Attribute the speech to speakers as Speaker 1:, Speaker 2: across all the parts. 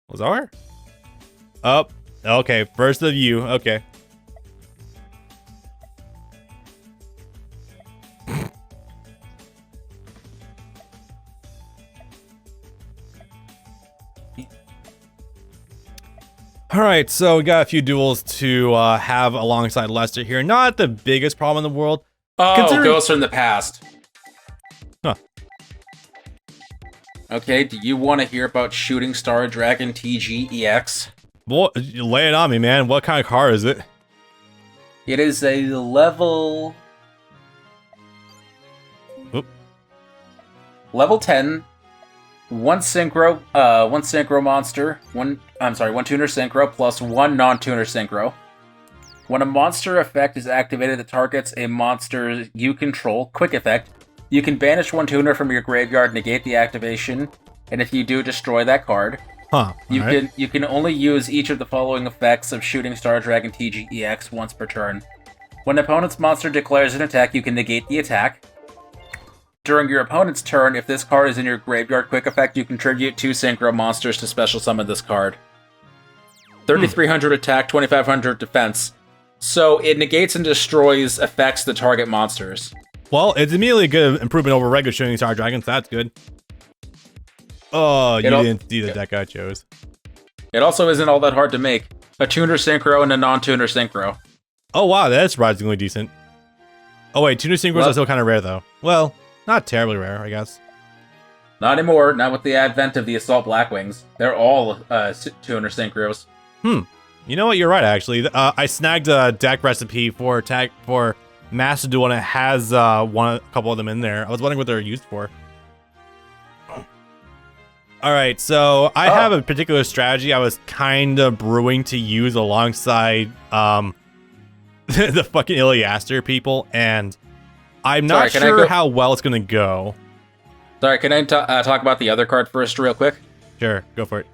Speaker 1: Lazar? Oh, okay. First of you. Okay. All right, so we got a few duels to have alongside Lester here. Not the biggest problem in the world.
Speaker 2: Oh, Ghosts from the Past.
Speaker 1: Huh.
Speaker 2: Okay, do you want to hear about Shooting Star Dragon TGEX?
Speaker 1: Well, lay it on me, man. What kind of car is it?
Speaker 2: It is a level...
Speaker 1: Oop.
Speaker 2: Level 10, one synchro monster, one tuner synchro plus one non-tuner synchro. When a monster effect is activated that targets a monster you control, quick effect, you can banish one tuner from your graveyard, negate the activation, and if you do, destroy that card.
Speaker 1: Huh.
Speaker 2: You can only use each of the following effects of Shooting Star Dragon TGEX once per turn. When an opponent's monster declares an attack, you can negate the attack. During your opponent's turn, if this card is in your graveyard, quick effect, you contribute 2 synchro monsters to special summon this card. 3,300 attack, 2,500 defense. So it negates and destroys effects that target monsters.
Speaker 1: Well, it's immediately a good improvement over regular Shooting Star Dragons. That's good. Oh, you didn't see the deck I chose.
Speaker 2: It also isn't all that hard to make. A tuner synchro and a non-tuner synchro.
Speaker 1: Oh, wow, that's surprisingly decent. Oh, wait, tuner synchros are still kind of rare, though. Well, not terribly rare, I guess.
Speaker 2: Not anymore, not with the advent of the Assault Blackwings. They're all tuner synchros.
Speaker 1: You know what? You're right, actually. I snagged a deck recipe for Master Duel, and it has a couple of them in there. I was wondering what they're used for. All right, so I have a particular strategy I was kind of brewing to use alongside the fucking Iliaster people, and I'm not sure how well it's going to go.
Speaker 2: Sorry, can I talk about the other card first real quick?
Speaker 1: Sure, go for it.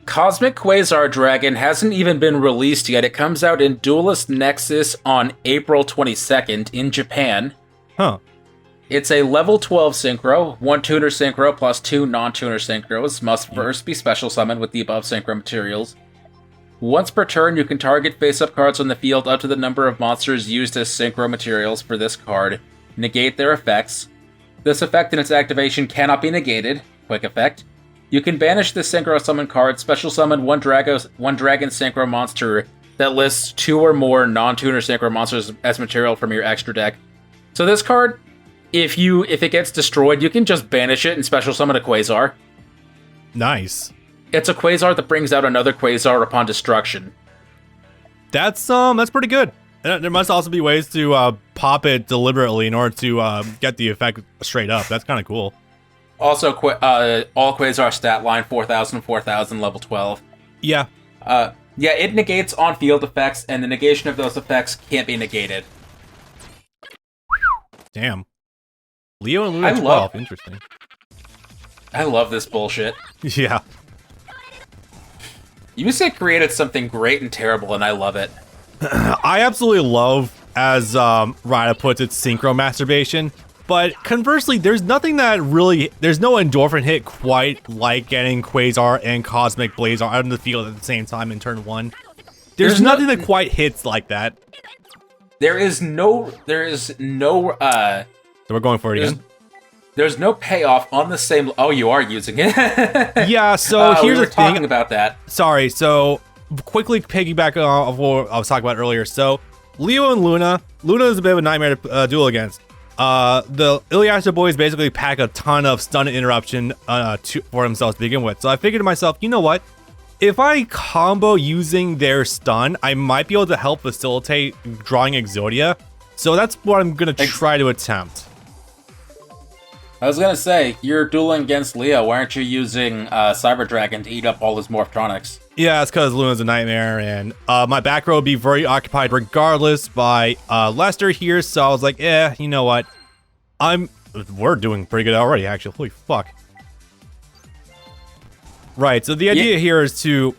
Speaker 2: Cosmic Quasar Dragon hasn't even been released yet. It comes out in Duelist Nexus on April 22nd in Japan.
Speaker 1: Huh.
Speaker 2: It's a level 12 synchro, 1 tuner synchro plus 2 non-tuner synchros. Must first be special summoned with the above synchro materials. Once per turn, you can target face-up cards on the field up to the number of monsters used as synchro materials for this card. Negate their effects. This effect and its activation cannot be negated. Quick effect. You can banish this synchro summon card, special summon one dragon synchro monster that lists 2 or more non-tuner synchro monsters as material from your extra deck. So this card, if it gets destroyed, you can just banish it and special summon a Quasar.
Speaker 1: Nice.
Speaker 2: It's a Quasar that brings out another Quasar upon destruction.
Speaker 1: That's pretty good. And there must also be ways to pop it deliberately in order to get the effect straight up. That's kind of cool.
Speaker 2: Also, all Quasar stat line 4,000, 4,000, level 12.
Speaker 1: Yeah.
Speaker 2: Yeah, it negates on-field effects, and the negation of those effects can't be negated.
Speaker 1: Damn. Leo and Luna 12. Interesting.
Speaker 2: I love this bullshit.
Speaker 1: Yeah.
Speaker 2: Yusei created something great and terrible, and I love it.
Speaker 1: I absolutely love, as Rada puts it, synchro masturbation. But conversely, there's nothing that really... There's no endorphin hit quite like getting Quasar and Cosmic Blazar out in the field at the same time in turn 1. There's nothing that quite hits like that.
Speaker 2: There is no...
Speaker 1: So we're going for it again?
Speaker 2: There's no payoff on the same... Oh, you are using it.
Speaker 1: Yeah, so here's the thing.
Speaker 2: Talking about that.
Speaker 1: Sorry, so quickly piggyback off what I was talking about earlier. So Leo and Luna. Luna is a bit of a nightmare to duel against. The Iliaster boys basically pack a ton of stun and interruption for themselves to begin with. So I figured to myself, you know what? If I combo using their stun, I might be able to help facilitate drawing Exodia. So that's what I'm going to try to attempt.
Speaker 2: I was going to say, you're dueling against Leo. Why aren't you using Cyber Dragon to eat up all his Morphtronics?
Speaker 1: Yeah, it's because Luna's a nightmare, and my back row would be very occupied regardless by Lester here, so I was like, you know what? We're doing pretty good already, actually. Holy fuck. Right, so the idea here is to...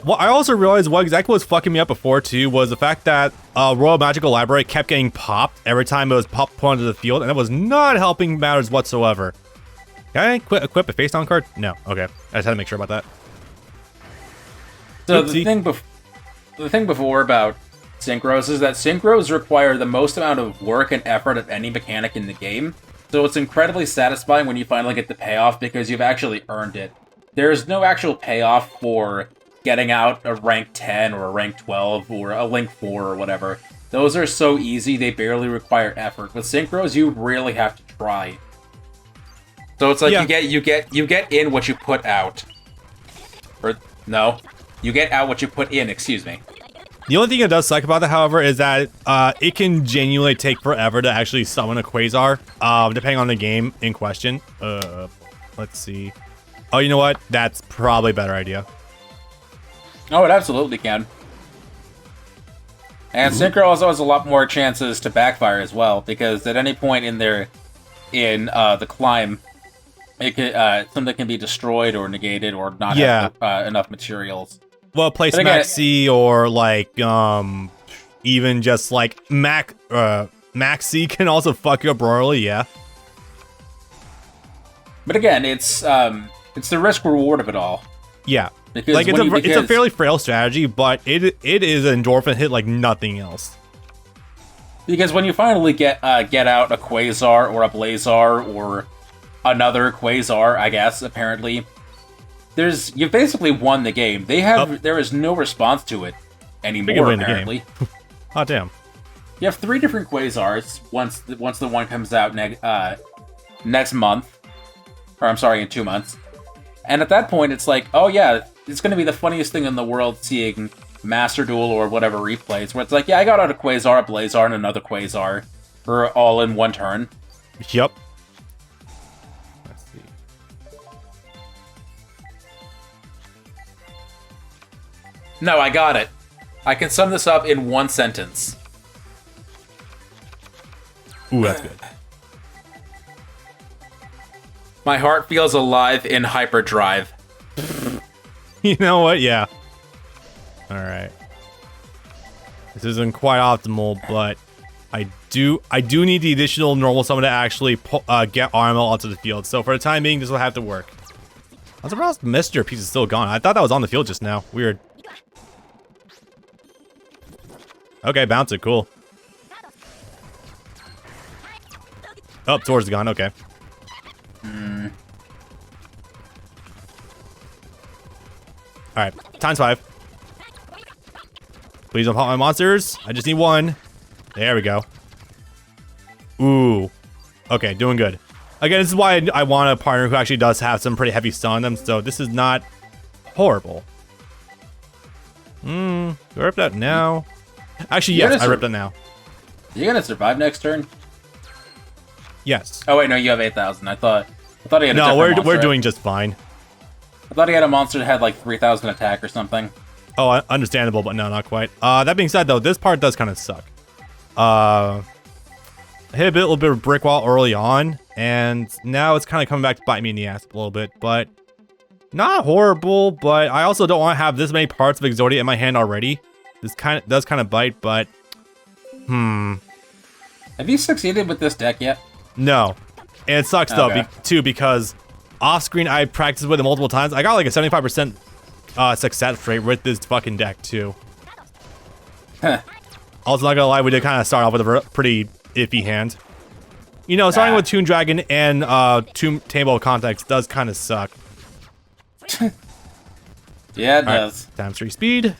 Speaker 1: Well, I also realized what exactly was fucking me up before, too, was the fact that Royal Magical Library kept getting popped every time it was put onto the field, and that was not helping matters whatsoever. Can I equip a face-down card? No. Okay. I just had to make sure about that.
Speaker 2: So
Speaker 1: Oopsie.
Speaker 2: the thing before about synchros is that synchros require the most amount of work and effort of any mechanic in the game. So it's incredibly satisfying when you finally get the payoff because you've actually earned it. There's no actual payoff for getting out a rank 10 or a rank 12 or a link 4 or whatever. Those are so easy, they barely require effort. With synchros, you really have to try. So it's like you get in what you put out. Or no, you get out what you put in, excuse me.
Speaker 1: The only thing that does suck about that, however, is that it can genuinely take forever to actually summon a Quasar, depending on the game in question. Let's see. Oh, you know what? That's probably a better idea.
Speaker 2: Oh, it absolutely can. And Synchro also has a lot more chances to backfire as well, because at any point in the climb, it could, something can be destroyed or negated or not have enough materials.
Speaker 1: Well, place Maxi or like even just like Maxi can also fuck you up royally, yeah.
Speaker 2: But again, it's the risk reward of it all.
Speaker 1: Yeah.
Speaker 2: Because
Speaker 1: like it's a fairly frail strategy, but it is an endorphin hit like nothing else.
Speaker 2: Because when you finally get out a Quasar or a Blazar or another Quasar, I guess apparently, you've basically won the game. There is no response to it anymore. Apparently.
Speaker 1: Oh damn.
Speaker 2: You have 3 different Quasars once the one comes out next month, or I'm sorry, in 2 months. And at that point, it's like, oh yeah, it's going to be the funniest thing in the world seeing Master Duel or whatever replays, where it's like, yeah, I got out a Quasar, a Blazar, and another Quasar, for all in one turn.
Speaker 1: Yep. Let's see.
Speaker 2: No, I got it. I can sum this up in one sentence.
Speaker 1: Ooh, that's good.
Speaker 2: My heart feels alive in hyperdrive.
Speaker 1: You know what? Yeah. All right. This isn't quite optimal, but I do need the additional normal summon to actually get RML onto the field. So for the time being, this will have to work. I'm surprised the messenger piece is still gone. I thought that was on the field just now. Weird. Okay, bounce it. Cool. Oh, towards the gun. Okay. Alright, ×5. Please don't pop my monsters. I just need one. There we go. Ooh. Okay, doing good. Again, this is why I want a partner who actually does have some pretty heavy stun on them, so this is not horrible. Do I rip that now? Actually, yes, I ripped it now.
Speaker 2: You gonna survive next turn?
Speaker 1: Yes.
Speaker 2: Oh wait, no, you have 8,000. I thought he had a
Speaker 1: No,
Speaker 2: different
Speaker 1: we're
Speaker 2: monster.
Speaker 1: doing just fine.
Speaker 2: I thought he had a monster that had like 3,000 attack or something.
Speaker 1: Oh, understandable, but no, not quite. That being said, though, this part does kind of suck. I hit a little bit of brick wall early on, and now it's kind of coming back to bite me in the ass a little bit, but not horrible. But I also don't want to have this many parts of Exodia in my hand already. This does kind of bite, but
Speaker 2: Have you succeeded with this deck yet?
Speaker 1: No, and it sucks though too because off screen I practiced with it multiple times. I got like a 75% success rate with this fucking deck too. Also, not gonna lie, we did kind of start off with a pretty iffy hand. You know, starting with Toon Dragon and Table Context does kind of suck.
Speaker 2: Yeah, it does.
Speaker 1: Times 3 speed.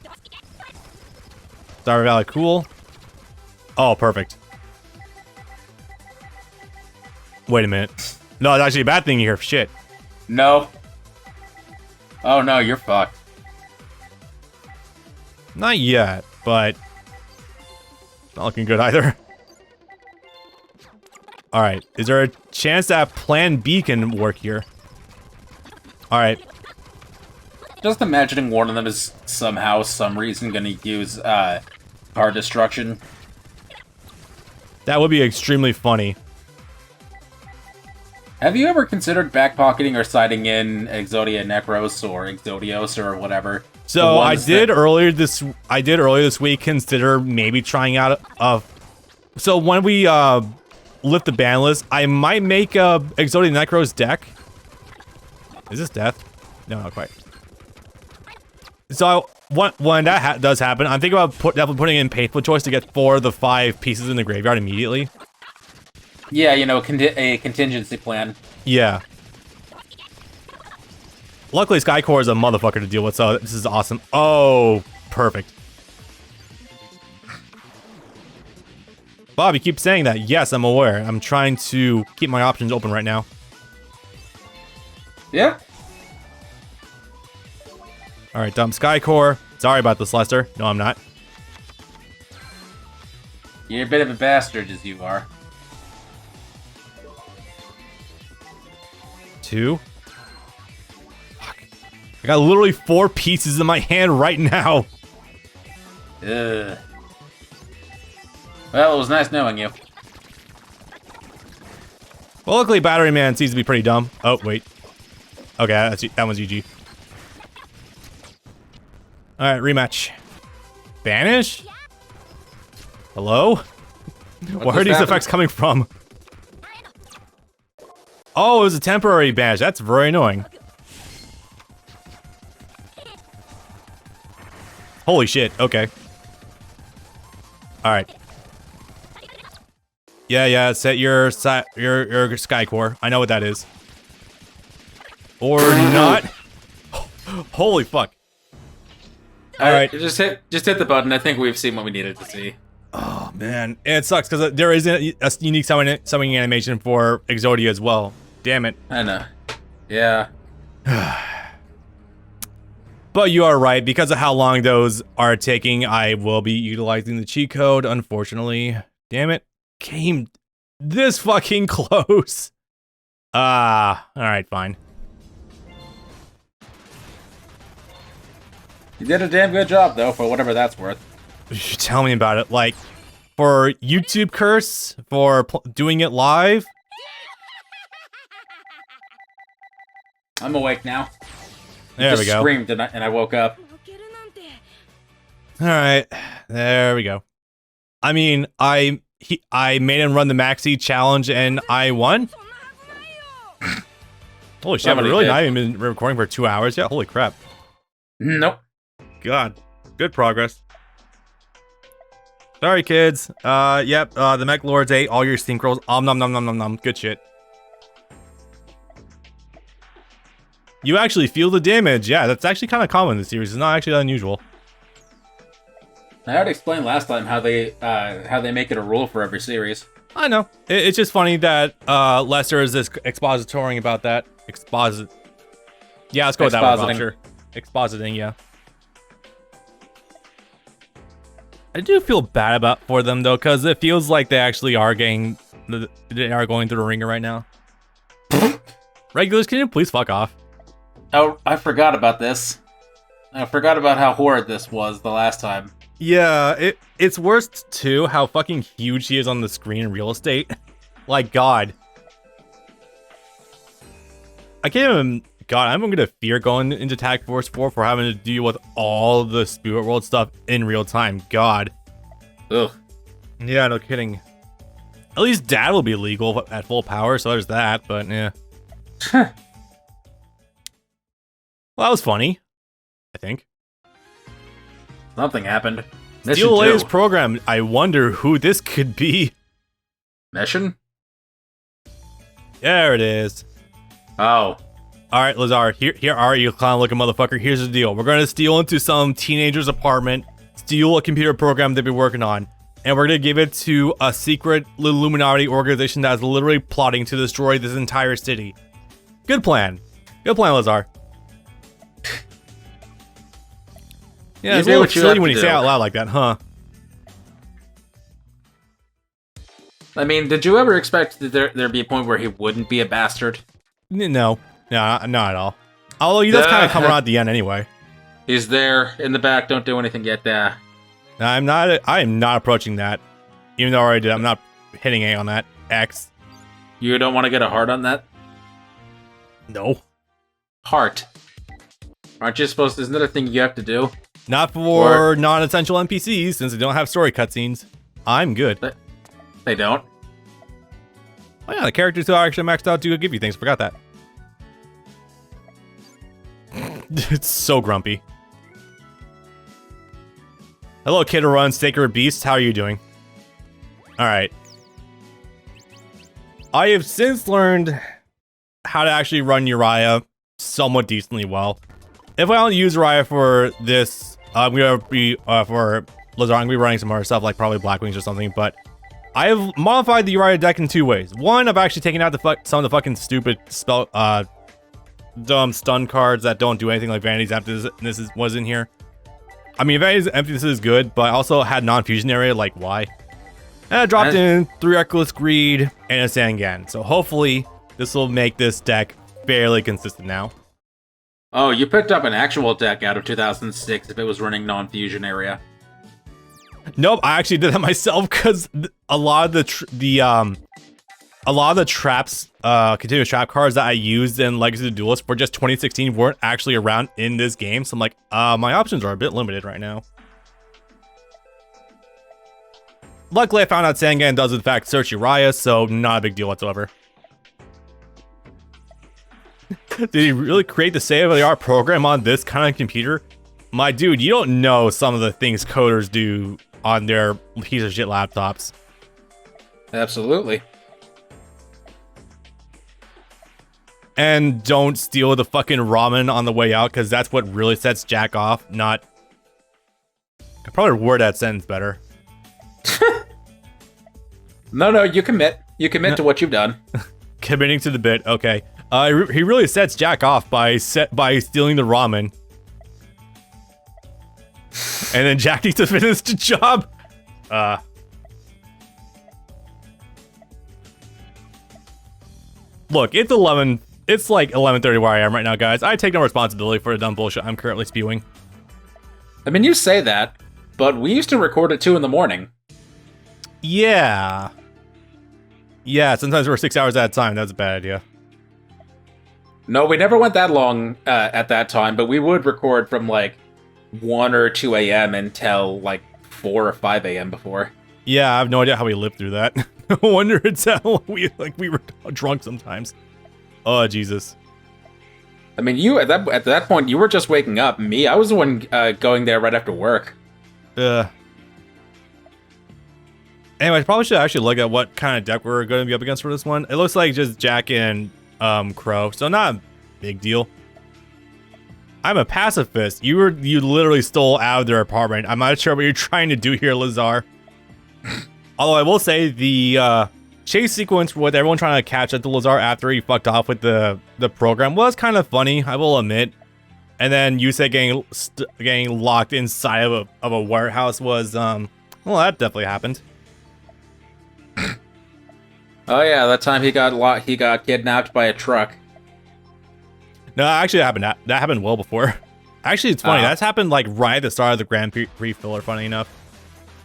Speaker 1: Star Valley, cool. Oh, perfect. Wait a minute. No, it's actually a bad thing here. Shit.
Speaker 2: No. Oh no, you're fucked.
Speaker 1: Not yet, but not looking good either. Alright, is there a chance that Plan B can work here? Alright.
Speaker 2: Just imagining one of them is somehow, some reason, gonna use card destruction.
Speaker 1: That would be extremely funny.
Speaker 2: Have you ever considered backpocketing or siding in Exodia Necros or Exodios or whatever?
Speaker 1: So I did earlier this week consider maybe trying out so when we lift the ban list, I might make a Exodia Necros deck. Is this death? No, not quite. So when that does happen, I'm thinking about definitely putting in painful choice to get 4 of the 5 pieces in the graveyard immediately.
Speaker 2: Yeah, you know, a contingency plan.
Speaker 1: Yeah. Luckily, Skycore is a motherfucker to deal with, so this is awesome. Oh, perfect. Bob, you keep saying that. Yes, I'm aware. I'm trying to keep my options open right now.
Speaker 2: Yeah.
Speaker 1: All right, dump Skycore. Sorry about this, Lester. No, I'm not.
Speaker 2: You're a bit of a bastard, as you are.
Speaker 1: 2. Fuck. I got literally 4 pieces in my hand right now.
Speaker 2: Ugh. Well, it was nice knowing you.
Speaker 1: Well, luckily, Battery Man seems to be pretty dumb. Oh, wait. Okay, that one's GG. Alright, rematch. Banish? Hello? Where are these effects coming from? Oh, it was a temporary banish. That's very annoying. Holy shit, okay. Alright. Yeah, set your Skycore. I know what that is. Or not. Holy fuck.
Speaker 2: Alright, just hit the button. I think we've seen what we needed to see.
Speaker 1: Oh man, and it sucks because there isn't a unique summoning animation for Exodia as well. Damn it.
Speaker 2: I know. Yeah.
Speaker 1: But you are right, because of how long those are taking, I will be utilizing the cheat code, unfortunately. Damn it. Came this fucking close. Alright, fine.
Speaker 2: You did a damn good job, though, for whatever that's worth.
Speaker 1: Tell me about it. Like, for YouTube curse, for doing it live.
Speaker 2: I'm awake now.
Speaker 1: There we go.
Speaker 2: Screamed and I woke up.
Speaker 1: Alright, there we go. I mean, I made him run the Maxi challenge and I won? Holy shit, I've really not even been recording for 2 hours yet? Holy crap.
Speaker 2: Nope.
Speaker 1: God, good progress. Sorry, kids. Yep, the Mech Lords ate all your synchros. Nom nom nom nom nom. Good shit. You actually feel the damage. Yeah, that's actually kind of common in the series. It's not actually that unusual.
Speaker 2: I already explained last time how they make it a rule for every series.
Speaker 1: I know. It's just funny that Lester is this expositoring about that. Yeah, let's go with that one, Bob, sure. Expositing, yeah. I do feel bad for them though, because it feels like they actually are going through the ringer right now. Regulars, can you please fuck off?
Speaker 2: Oh, I forgot about this. I forgot about how horrid this was the last time.
Speaker 1: Yeah, it's worse too how fucking huge he is on the screen in real estate. Like, God. I can't even... God, I'm gonna fear going into Tag Force 4 for having to deal with all the Spirit World stuff in real time. God.
Speaker 2: Ugh.
Speaker 1: Yeah, no kidding. At least Dad will be legal at full power, so there's that, but yeah. Well, that was funny. I think.
Speaker 2: Something happened.
Speaker 1: Steel is programmed. I wonder who this could be.
Speaker 2: Mission?
Speaker 1: There it is.
Speaker 2: Oh.
Speaker 1: Alright, Lazar, here are you clown looking motherfucker. Here's the deal. We're gonna steal into some teenager's apartment, steal a computer program they've been working on, and we're gonna give it to a secret Illuminati organization that's literally plotting to destroy this entire city. Good plan. Good plan, Lazar. Yeah, it's a little silly when you say it out loud like that, huh?
Speaker 2: I mean, did you ever expect that there'd be a point where he wouldn't be a bastard?
Speaker 1: No, not at all. Although he does kind of come around at the end anyway.
Speaker 2: He's there in the back. Don't do anything yet.
Speaker 1: I am not approaching that. Even though I already did, I'm not hitting A on that. X.
Speaker 2: You don't want to get a heart on that?
Speaker 1: No.
Speaker 2: Heart. Aren't you supposed to? Isn't that a thing you have to do?
Speaker 1: Not for non-essential NPCs, since they don't have story cutscenes. I'm good.
Speaker 2: They don't?
Speaker 1: Oh yeah, the characters who are actually maxed out do give you things. Forgot that. It's so grumpy. Hello, Kid Run, Sacred Beast. How are you doing? Alright. I have since learned how to actually run Uriah somewhat decently well. If I don't use Uriah for this, I'm going to be, for Lazar, I'm going to be running some other stuff, like probably Black Wings or something, but I have modified the Uriah deck in 2 ways. One, I've actually taken out some of the fucking stupid dumb stun cards that don't do anything, like Vanity's Emptiness was in here. I mean, Vanity's Emptiness is good, but I also had non-fusion area, like why? And I dropped in 3 Reckless Greed and a Sangan. So hopefully this will make this deck fairly consistent now.
Speaker 2: Oh, you picked up an actual deck out of 2006 if it was running non-fusion area.
Speaker 1: Nope, I actually did that myself because a lot of the traps, continuous trap cards that I used in Legacy of the Duelist for just 2016 weren't actually around in this game. So I'm like, my options are a bit limited right now. Luckily, I found out Sangan does in fact search Uriah, so not a big deal whatsoever. Did he really create the state-of-the-art program on this kind of computer? My dude, you don't know some of the things coders do on their piece of shit laptops.
Speaker 2: Absolutely.
Speaker 1: And don't steal the fucking ramen on the way out, because that's what really sets Jack off, not... I probably word that sentence better.
Speaker 2: No, you commit. You commit to what you've done.
Speaker 1: Committing to the bit, okay. He really sets Jack off by stealing the ramen. And then Jack needs to finish the job. Look, it's 11. It's like 11:30 where I am right now, guys. I take no responsibility for the dumb bullshit I'm currently spewing.
Speaker 2: I mean, you say that, but we used to record at 2 in the morning.
Speaker 1: Yeah. Yeah, sometimes we're 6 hours at a time. That's a bad idea.
Speaker 2: No, we never went that long at that time, but we would record from like 1 or 2 a.m. until like 4 or 5 a.m. before.
Speaker 1: Yeah, I have no idea how we lived through that. No wonder it's how we were drunk sometimes. Oh, Jesus.
Speaker 2: I mean, you at that point, you were just waking up. Me, I was the one going there right after work.
Speaker 1: Anyway, I probably should actually look at what kind of deck we're going to be up against for this one. It looks like just Jack and Crow, so not a big deal. I'm a pacifist. You literally stole out of their apartment. I'm not sure what you're trying to do here, Lazar. Although I will say the chase sequence with everyone trying to catch up to Lazar after he fucked off with the program was kind of funny, I will admit. And then Yusei getting locked inside of a warehouse was well, that definitely happened.
Speaker 2: Oh yeah, that time he got kidnapped by a truck.
Speaker 1: No, actually, that happened well before. Actually, it's funny. That's happened like right at the start of the Grand Prix filler. Funny enough,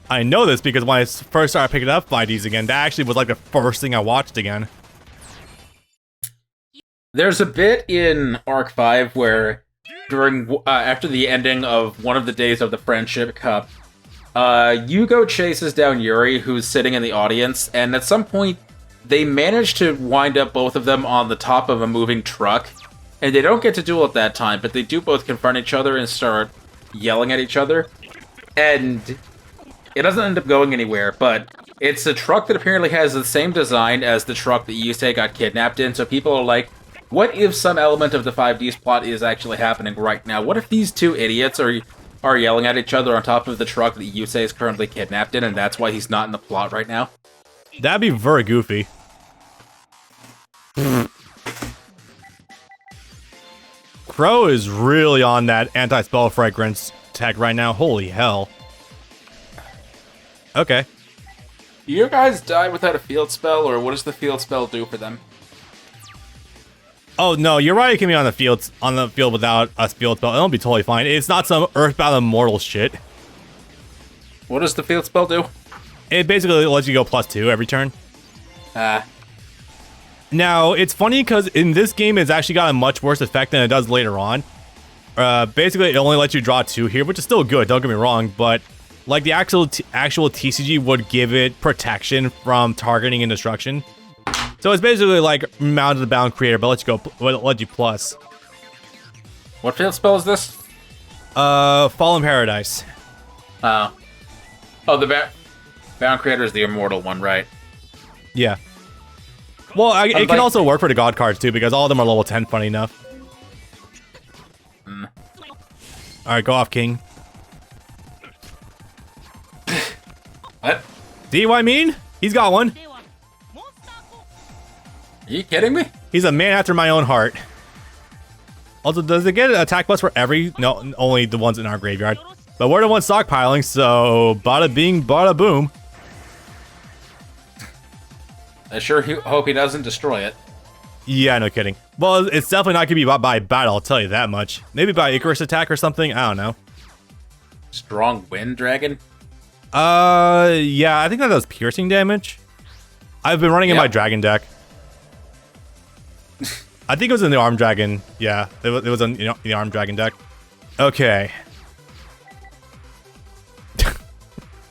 Speaker 1: I know this because when I first started picking up 5Ds again, that actually was like the first thing I watched again.
Speaker 2: There's a bit in Arc 5 where during after the ending of one of the days of the Friendship Cup, Yugo chases down Yuri, who's sitting in the audience, and at some point they manage to wind up both of them on the top of a moving truck. And they don't get to duel at that time, but they do both confront each other and start yelling at each other. And it doesn't end up going anywhere, but it's a truck that apparently has the same design as the truck that Yusei got kidnapped in, so people are like, what if some element of the 5D's plot is actually happening right now? What if these two idiots are yelling at each other on top of the truck that Yusei is currently kidnapped in, and that's why he's not in the plot right now?
Speaker 1: That'd be very goofy. Crow is really on that anti-spell fragrance tech right now. Holy hell. Okay.
Speaker 2: Do you guys die without a field spell, or what does the field spell do for them?
Speaker 1: Oh no, you're right. You can be on the field without a field spell. It'll be totally fine. It's not some Earthbound Immortal shit.
Speaker 2: What does the field spell do?
Speaker 1: It basically lets you go +2 every turn. Now, it's funny because in this game, it's actually got a much worse effect than it does later on. Basically, it only lets you draw 2 here, which is still good, don't get me wrong, but like the actual TCG would give it protection from targeting and destruction. So it's basically like Mounted the Bound Creator, but let you plus.
Speaker 2: What field spell is this?
Speaker 1: Fallen Paradise.
Speaker 2: Oh. Oh, the Bound Creator is the immortal one, right?
Speaker 1: Yeah. Well, it can also work for the God cards, too, because all of them are level 10, funny enough. Alright, go off, King.
Speaker 2: What?
Speaker 1: See what I mean? He's got one.
Speaker 2: Are you kidding me?
Speaker 1: He's a man after my own heart. Also, does it get an attack plus for every... No, only the ones in our graveyard. But we're the ones stockpiling, so bada bing, bada boom.
Speaker 2: I sure hope he doesn't destroy it.
Speaker 1: Yeah, no kidding. Well, it's definitely not going to be by battle, I'll tell you that much. Maybe by Icarus attack or something, I don't know.
Speaker 2: Strong Wind Dragon?
Speaker 1: Yeah, I think that does piercing damage. I've been running in my dragon deck. I think it was in the Arm Dragon. Yeah, it was in the Arm Dragon deck. Okay.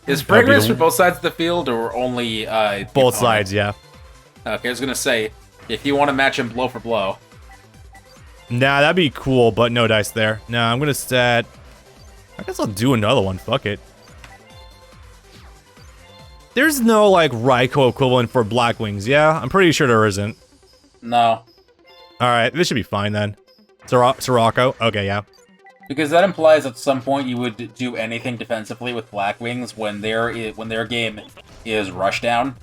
Speaker 2: Is fragrance for both sides of the field or only
Speaker 1: both sides? Yeah.
Speaker 2: Okay, I was gonna say, if you want to match him blow for blow.
Speaker 1: Nah, that'd be cool, but no dice there. Nah, I'm gonna set. I guess I'll do another one. Fuck it. There's no like Raikou equivalent for Black Wings. Yeah, I'm pretty sure there isn't.
Speaker 2: No.
Speaker 1: All right, this should be fine then. Sirocco. Okay, yeah.
Speaker 2: Because that implies at some point you would do anything defensively with Black Wings when their game is rushdown.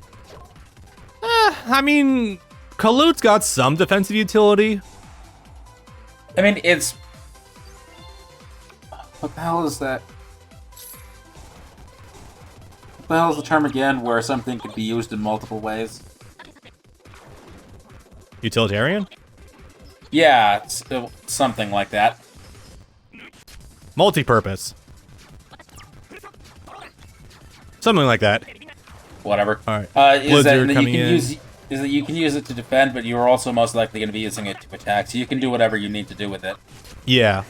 Speaker 1: I mean, Kaloot's got some defensive utility.
Speaker 2: I mean, it's... What the hell is that? What the hell is the term again where something could be used in multiple ways?
Speaker 1: Utilitarian?
Speaker 2: Yeah, it's something like that.
Speaker 1: Multi-purpose. Something like that.
Speaker 2: Whatever.
Speaker 1: All right.
Speaker 2: Is that you can use it to defend, but you're also most likely going to be using it to attack, so you can do whatever you need to do with it.
Speaker 1: Yeah.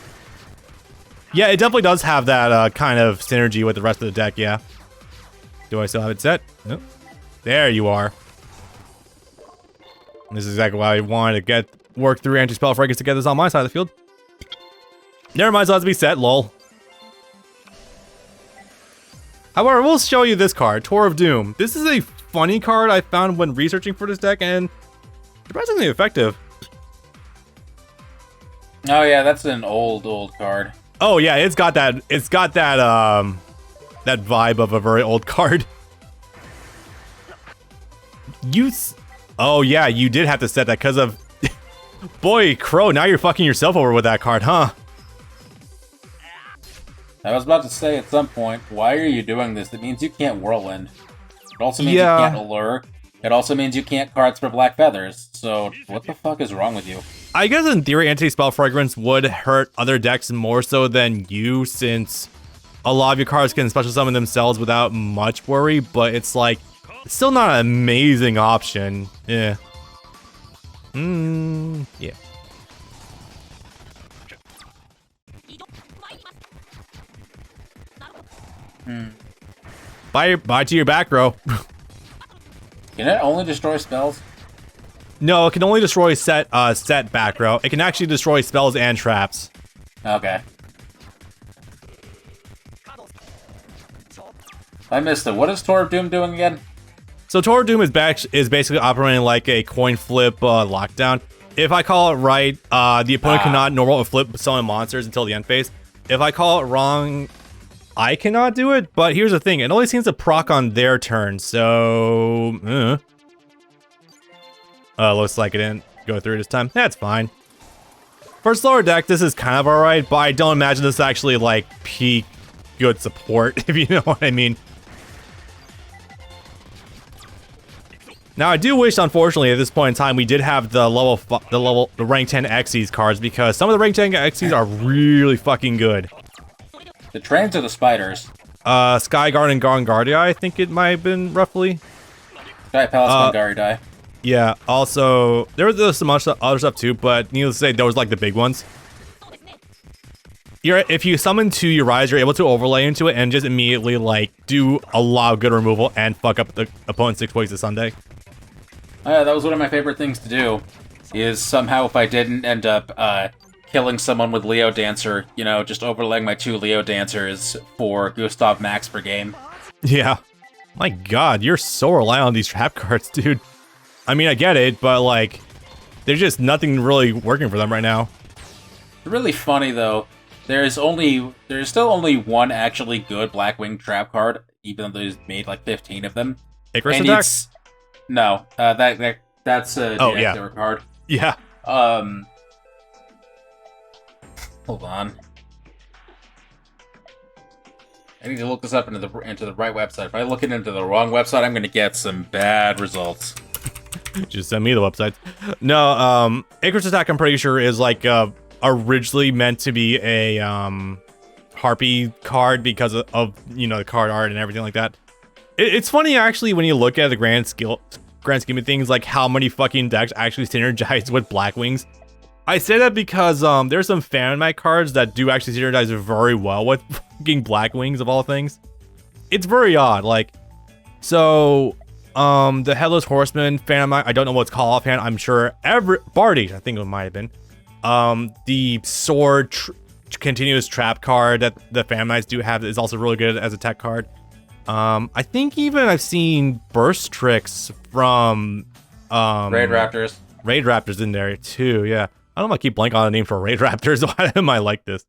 Speaker 1: Yeah, it definitely does have that kind of synergy with the rest of the deck, yeah. Do I still have it set? Nope. There you are. This is exactly why I wanted to work through anti-spell fragrance to get this on my side of the field. Never mind, so it has to be set, lol. However, we'll show you this card, Tour of Doom. This is a funny card I found when researching for this deck, and surprisingly effective.
Speaker 2: Oh yeah, that's an old card.
Speaker 1: Oh yeah, it's got that that vibe of a very old card. Oh yeah, you did have to set that because of... Boy, Crow, now you're fucking yourself over with that card, huh?
Speaker 2: I was about to say at some point, why are you doing this? It means you can't Whirlwind. It also means you can't Allure. It also means you can't cards for Black Feathers. So, what the fuck is wrong with you?
Speaker 1: I guess in theory, Anti-Spell Fragrance would hurt other decks more so than you, since a lot of your cards can special summon themselves without much worry, but it's like, it's still not an amazing option. Yeah. Yeah. Bye to your back row.
Speaker 2: Can it only destroy spells?
Speaker 1: No, it can only destroy set back row. It can actually destroy spells and traps.
Speaker 2: Okay. I missed it. What is Tour of Doom doing again?
Speaker 1: So Tour of Doom is basically operating like a coin flip lockdown. If I call it right, the opponent cannot normal flip summon monsters until the end phase. If I call it wrong, I cannot do it. But here's the thing: it only seems to proc on their turn. So, looks like it didn't go through this time. That's fine. For a slower deck, this is kind of alright, but I don't imagine this actually like peak good support, if you know what I mean. Now, I do wish, unfortunately, at this point in time, we did have the rank 10 Xyz cards, because some of the rank 10 Xyz are really fucking good.
Speaker 2: The trains or the spiders?
Speaker 1: Skyguard and Gongardia, I think it might have been, roughly.
Speaker 2: Sky Palace, Gongardia.
Speaker 1: Yeah, also, there was some other stuff too, but needless to say, those were like the big ones. If you summon 2 Urias, you're able to overlay into it and just immediately, like, do a lot of good removal and fuck up the opponent's 6 points this Sunday.
Speaker 2: Oh yeah, that was one of my favorite things to do, is somehow if I didn't end up killing someone with Leo Dancer, you know, just overlaying my 2 Leo Dancers for Gustav Max per game.
Speaker 1: Yeah. My god, you're so reliant on these trap cards, dude. I mean, I get it, but like, there's just nothing really working for them right now.
Speaker 2: Really funny though. There's still only one actually good Blackwing trap card, even though there's made like 15 of them.
Speaker 1: Icarus
Speaker 2: And
Speaker 1: attack?
Speaker 2: No, that's a deactivator card.
Speaker 1: Yeah.
Speaker 2: Hold on. I need to look this up into the right website. If I look it into the wrong website, I'm going to get some bad results.
Speaker 1: Just send me the websites. No, Icarus attack, I'm pretty sure, is like originally meant to be a Harpy card because of you know, the card art and everything like that. It's funny actually when you look at the grand scheme of things, like how many fucking decks actually synergize with Blackwings. I say that because there's some Fanmite cards that do actually synergize very well with fucking Blackwings of all things. It's very odd, like, so the Headless Horseman Fanmite, I don't know what's called offhand. I'm sure Barty, I think it might have been. The Sword continuous trap card that the Fanmites do have is also really good as a tech card. I think even I've seen Burst Tricks from
Speaker 2: Raid Raptors.
Speaker 1: Raid Raptors in there too, yeah. I don't know if I keep blanking on the name for Raid Raptors. Why am I like this?